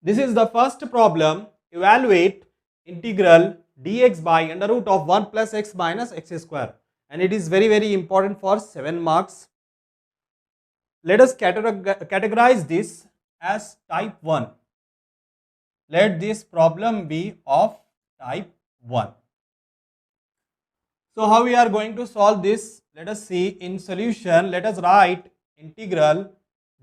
This is the first problem. Evaluate integral dx by under root of 1 plus x minus x square, and it is very important for 7 marks. Let us categorize this as type 1. Let this problem be of type 1. So how we are going to solve this? Let us see. In solution, let us write integral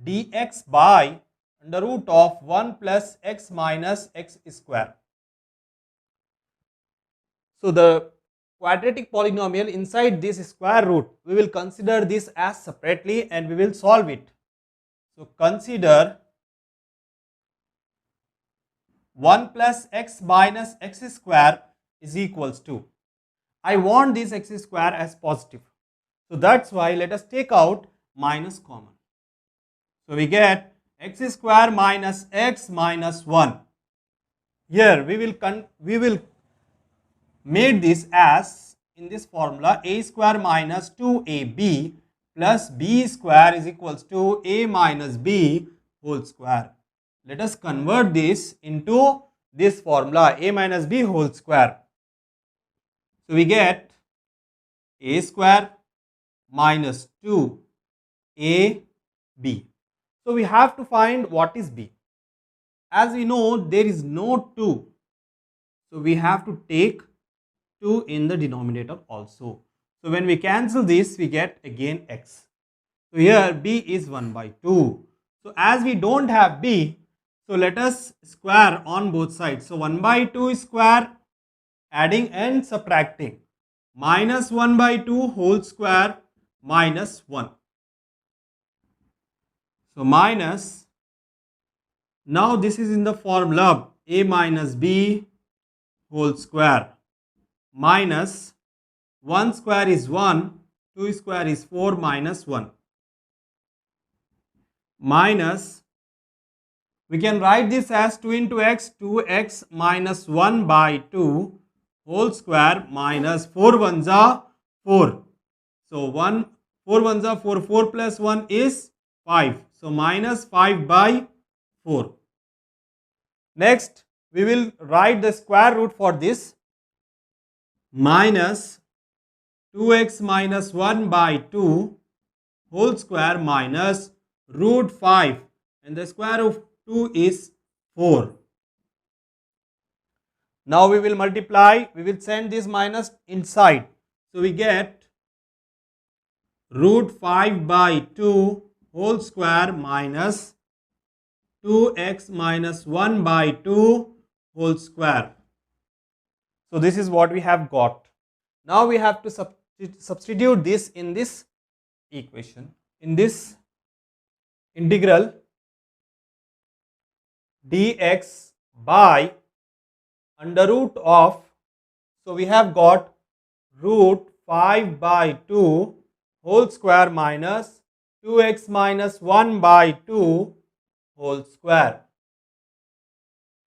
dx by under root of 1 plus x minus x square. So the quadratic polynomial inside this square root, we will consider this as separately and we will solve it. So consider 1 plus x minus x square is equals to, I want this x square as positive. So that's why let us take out minus common. So we get x square minus x minus 1. Here we will made this as in this formula a square minus 2ab plus b square is equals to a minus b whole square. Let us convert this into this formula a minus b whole square. So we get a square minus 2ab. So we have to find what is b. As we know there is no 2. So we have to take 2 in the denominator also. So when we cancel this, we get again x. So here b is 1 by 2. So as we don't have b, so let us square on both sides. So 1 by 2 square, adding and subtracting, minus 1 by 2 whole square minus 1. So minus, now this is in the formula a minus b whole square minus 1 square is 1, 2 square is 4 minus 1. Minus, we can write this as 2 into x, 2x minus 1 by 2 whole square minus 4 ones are 4. So 4 ones are 4, 4 plus 1 is 5. So minus 5 by 4. Next, we will write the square root for this. Minus 2x minus 1 by 2 whole square minus root 5, and the square of 2 is 4. Now we will multiply, we will send this minus inside. So we get root 5 by 2 whole square minus 2x minus 1 by 2 whole square. So this is what we have got. Now we have to substitute this in this equation. In this integral dx by under root of, so we have got root 5 by 2 whole square minus 2x minus 1 by 2 whole square.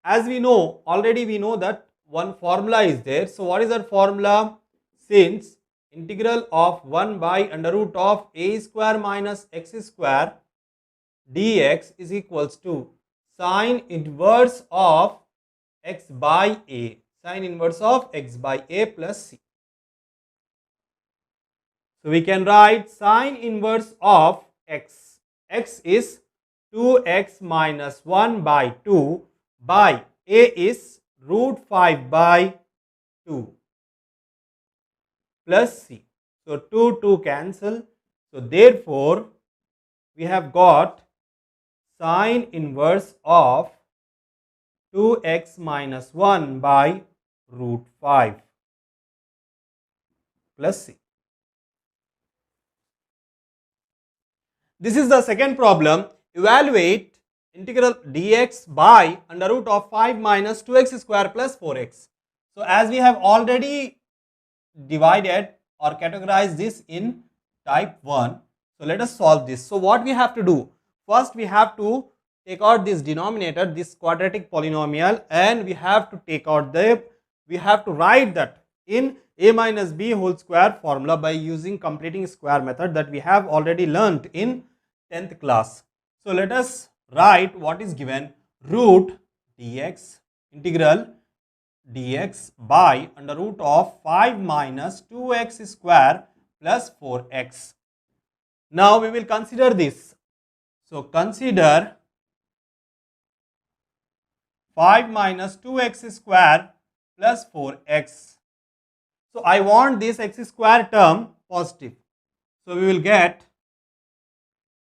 As we know, already we know that one formula is there. So what is our formula? Since integral of 1 by under root of a square minus x square dx is equals to sine inverse of x by a, sine inverse of x by a plus c. So we can write sine inverse of x. X is 2x minus 1 by 2 by a is root 5 by 2 plus c. So 2 cancel. So therefore we have got sine inverse of 2x minus 1 by root 5 plus c. This is the second problem. Evaluate integral dx by under root of 5 minus 2x square plus 4x. So as we have already divided or categorized this in type 1, so let us solve this. So what we have to do? First we have to take out this denominator, this quadratic polynomial, and we have to take out we have to write that in a minus b whole square formula by using completing square method that we have already learnt in 10th class. So let us write what is given. Root dx, integral dx by under root of 5 minus 2x square plus 4x. Now we will consider this. So consider 5 minus 2x square plus 4x. So I want this x square term positive. So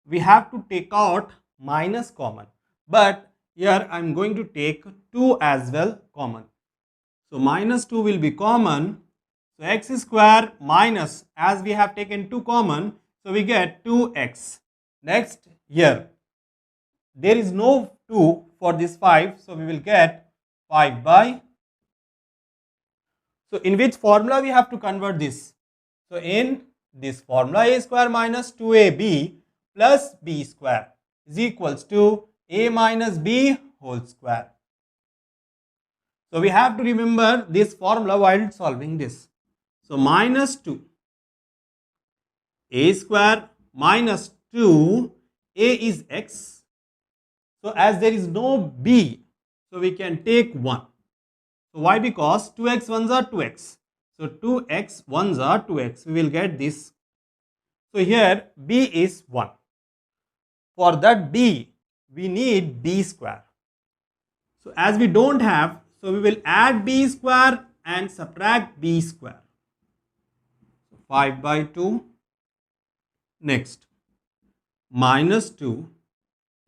we have to take out minus common. But here I am going to take 2 as well common. So minus 2 will be common. So x square minus, as we have taken 2 common, so we get 2x. Next, here there is no 2 for this 5, so we will get 5 by. So in which formula we have to convert this? So in this formula, a square minus 2ab plus b square is equals to a minus b whole square. So we have to remember this formula while solving this. So minus 2, a square minus 2, a is x. So as there is no b, so we can take 1. So why? Because 2x 1s are 2x. So 2x 1s are 2x. We will get this. So here b is 1. For that b, we need b square. So as we don't have, so we will add b square and subtract b square. So 5 by 2. Next, minus 2.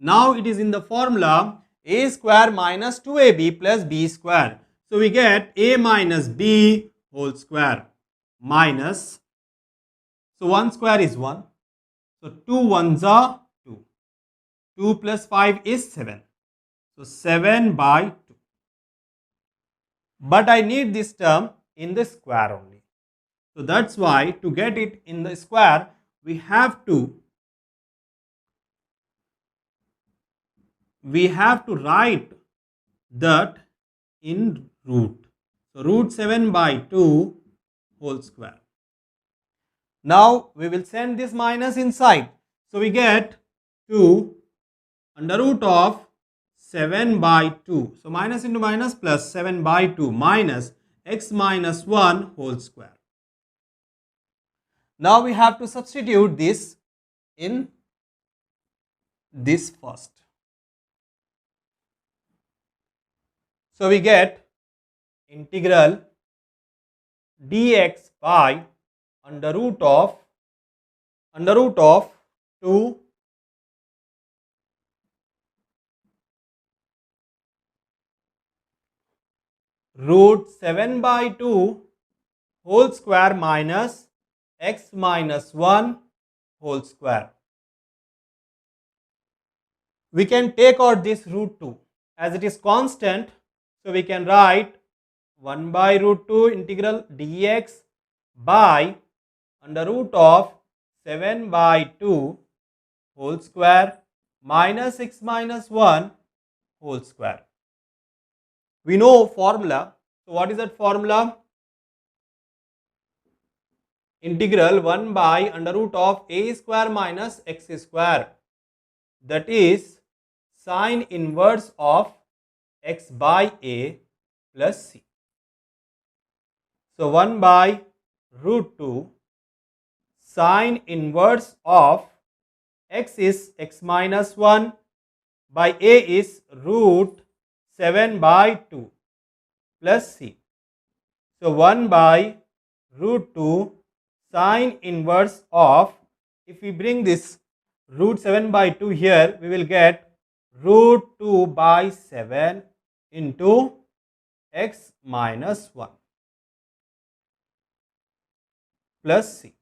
Now it is in the formula a square minus 2ab plus b square. So we get a minus b whole square minus, so 1 square is 1. So 2 1s are 2. 2 plus 5 is 7. So 7 by 2. But I need this term in the square only. So that's why to get it in the square, we have to write that in root. So root 7 by 2 whole square. Now we will send this minus inside. So we get 2 under root of 7 by 2. So minus into minus plus 7 by 2 minus x minus 1 whole square. Now we have to substitute this in this first. So we get integral dx by under root of 2 root 7 by 2 whole square minus x minus 1 whole square. We can take out this root 2 as it is constant. So we can write 1 by root 2 integral dx by under root of 7 by 2 whole square minus x minus 1 whole square. We know formula. So what is that formula? Integral 1 by under root of a square minus x square. That is sine inverse of x by a plus c. So 1 by root 2 sine inverse of x is x minus 1 by a is root 7 by 2 plus c. So 1 by root 2 sine inverse of, if we bring this root 7 by 2 here, we will get root 2 by 7 into x minus 1 plus c.